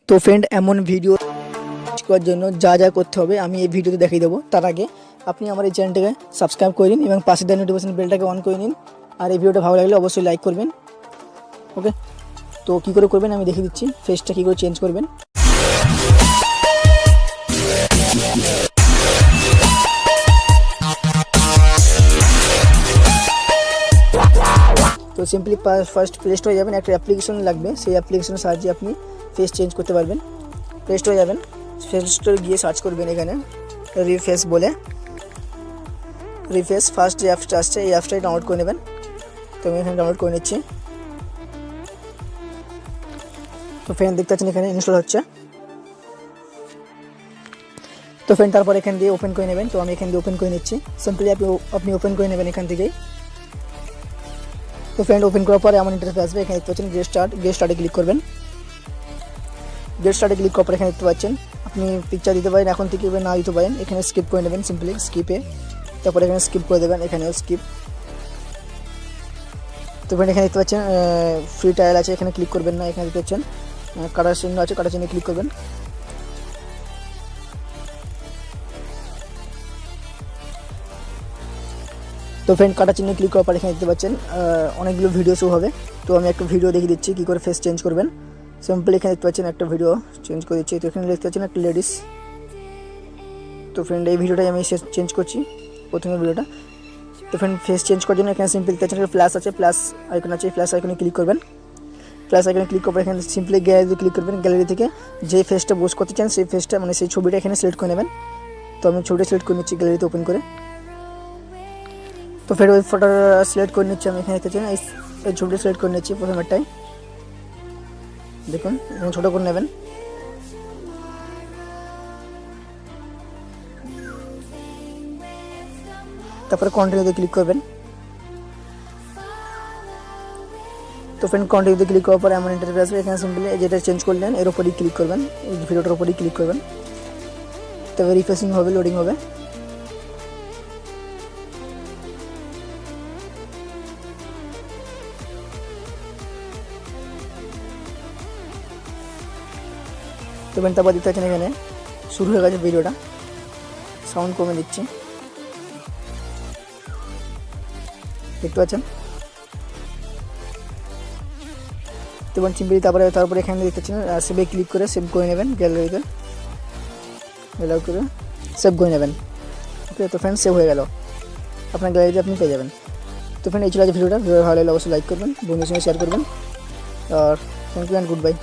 তো ফ্রেন্ড এমন ভিডিও করার জন্য যা যা করতে হবে আমি এই ভিডিওতে দেখিয়ে দেবো। তার আগে আপনি আমার এই চ্যানেলটাকে সাবস্ক্রাইব করে নিন এবং পাশে দেওয়া নোটিফিকেশন বেলটাকে অন করে নিন। আর এই ভিডিওটা ভালো লাগলে অবশ্যই লাইক করবেন। ওকে, তো কী করে করবেন আমি দেখিয়ে দিচ্ছি। ফেসটা কী করে চেঞ্জ করবেন। তো সিম্পলি ফার্স্ট প্লে স্টোরে যাবেন, একটা অ্যাপ্লিকেশন লাগবে, সেই অ্যাপ্লিকেশনের সাহায্যে আপনি ফেস চেঞ্জ করতে পারবেন। প্লে স্টোরে যাবেন, প্লে স্টোরে গিয়ে সার্চ করবেন এখানে রিফেস বলে। রিফেস ফার্স্ট যে অ্যাপসটা আসছে এই অ্যাপসটাই ডাউনলোড করে নেবেন। তো আমি এখানে ডাউনলোড করে নিচ্ছি। তো ফ্রেন্ড দেখতে পাচ্ছেন এখানে ইনস্টল হচ্ছে। তো ফ্রেন্ড তারপর এখান দিয়ে ওপেন করে নেবেন। তো আমি এখান দিয়ে ওপেন করে নিচ্ছি। সিম্পলি আপনি ওপেন করে নেবেন এখান থেকেই। তো ফ্রেন্ড ওপেন করার পরে এমন ইন্টারফেস আসবে। এখানে দেখতে পাচ্ছেন গেট স্টার্টে ক্লিক করবেন। গেট স্টার্টে ক্লিক করার পর এখানে দেখতে পাচ্ছেন আপনি পিকচার দিতে পারেন এখন থেকে, না দিতে পারেন। এখানে স্কিপ করে নেবেন, সিম্পলি স্কিপে। তারপরে এখানে স্কিপ করে দেবেন, এখানেও স্কিপ। তো ফ্রেন্ড এখানে দেখতে পাচ্ছেন ফ্রি ট্রায়াল আছে, এখানে ক্লিক করবেন না। এখানে দেখতে পাচ্ছেন কাটার চিহ্ন আছে, কাটার চিহ্নে ক্লিক করবেন। তো ফ্রেন্ড কাটা চিহ্নে ক্লিক করার পর এখানে দেখতে পাচ্ছেন অনেকগুলো ভিডিও শো হবে। তো আমি একটা ভিডিও দেখিয়ে দিচ্ছি কী করে ফেস চেঞ্জ করবেন। সিম্পলি এখানে দেখতে পাচ্ছেন একটা ভিডিও চেঞ্জ করে দিচ্ছি। তো এখানে দেখতে পাচ্ছেন একটা লেডিস। তো ফ্রেন্ড এই ভিডিওটাই আমি চেঞ্জ করছি, প্রথমে ভিডিওটা। তো ফ্রেন্ড ফেস চেঞ্জ করার জন্য এখানে সিম্পলি দেখতে পাচ্ছেন একটা প্লাস আছে, প্লাস আইকন আছে, প্লাস আইকনে ক্লিক করবেন। প্লাস আইকনে ক্লিক করার এখানে সিম্পলি গ্যালারিতে ক্লিক করবেন। গ্যালারি থেকে যে ফেসটা পোস্ট করতে চান সেই ফেসটা মানে সেই ছবিটা এখানে সিলেক্ট করে নেবেন। তো আমি ছবিটা সিলেক্ট করে নিচ্ছি গ্যালারিতে ওপেন করে। তো ফের ওই ফটোটা সিলেক্ট করে নিচ্ছি আমি। এখানে দেখতে এই ছবিটা সিলেক্ট করে নিচ্ছি প্রথমেরটাই, দেখুন এবং ছোটো করে নেবেন। তারপরে কন্টিনিউতে ক্লিক করবেন। তো ফ্রেন্ড কন্টিনিউতে ক্লিক করার পরে এমন ইন্টারফেস আসবে। এখানে সিম্পলি যেটা চেঞ্জ করলেন এর উপরেই ক্লিক করবেন, এই ভিডিওটার উপরেই ক্লিক করবেন। তবে রিফ্রেশিং হবে, লোডিং হবে। তো ফ্রেন্ড তারপর দেখতে পাচ্ছেন এখানে শুরু হয়ে গেছে ভিডিওটা। সাউন্ড কমে দিচ্ছি, দেখতে পাচ্ছেন। তো সিম্পলি তারপরে এখানে দেখতে পাচ্ছেন সেভে ক্লিক করে সেভ করে নেবেন, গ্যালারিতে এলাও করে সেভ করে নেবেন। ওকে, তো ফ্রেন্ড সেভ হয়ে গেল, আপনার গ্যালারিতে আপনি পেয়ে যাবেন। তো ফ্রেন্ড এই ছিল ভিডিওটা। ভিডিও ভালো লাগলে অবশ্যই লাইক করবেন, বন্ধুদের সঙ্গে শেয়ার করবেন। আর thank you and good bye.